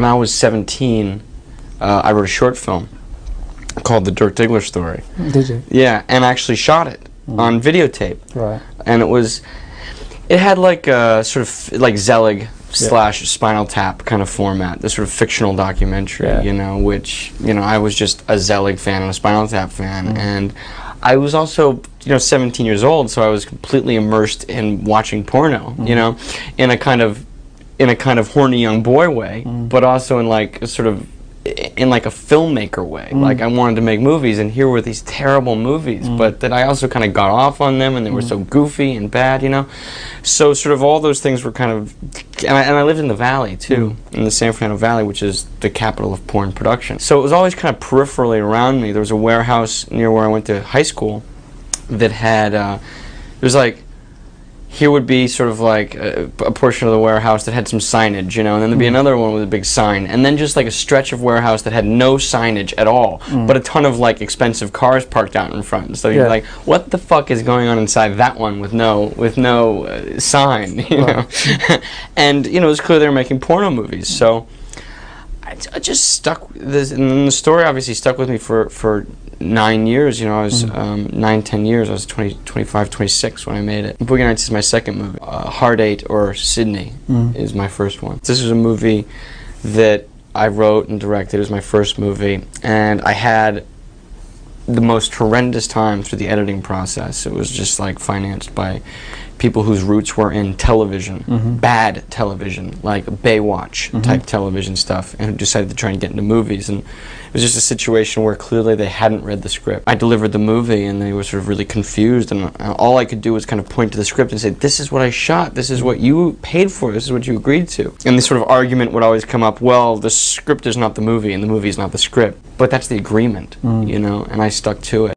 When I was 17, I wrote a short film called The Dirk Diggler Story. Did you? Yeah, and I actually shot it on videotape. Right. And it had like a sort of like Zelig slash Spinal Tap kind of format, this sort of fictional documentary, you know, which, you know, I was just a Zelig fan and a Spinal Tap fan, and I was also, you know, 17 years old, so I was completely immersed in watching porno, you know, in a kind of horny young boy way, but also in like a sort of like a filmmaker way. Like I wanted to make movies, and here were these terrible movies, but that I also kind of got off on them, and they were so goofy and bad, you know. So sort of all those things were kind of, and I lived in the Valley too, in the San Fernando Valley, which is the capital of porn production. So it was always kind of peripherally around me. There was a warehouse near where I went to high school that had, there was like, here would be sort of like a portion of the warehouse that had some signage, you know, and then there'd be another one with a big sign, and then just like a stretch of warehouse that had no signage at all, but a ton of like expensive cars parked out in front. So you're like, what the fuck is going on inside that one with no sign, you know? And you know, it was clear they were making porno movies, so I just stuck this, and the story obviously stuck with me for 9 years, you know. I was 9-10 years. I was 25, 26 when I made it. Boogie Nights is my second movie. Hard Eight, or Sydney, is my first one. This was a movie that I wrote and directed. It was my first movie, and I had the most horrendous time through the editing process. It was just like financed by people whose roots were in television, bad television, like Baywatch type television stuff, and who decided to try and get into movies. And it was just a situation where clearly they hadn't read the script. I delivered the movie, and they were sort of really confused, and all I could do was kind of point to the script and say, this is what I shot, this is what you paid for, this is what you agreed to. And this sort of argument would always come up, well, the script is not the movie, and the movie is not the script. But that's the agreement, you know, and I stuck to it.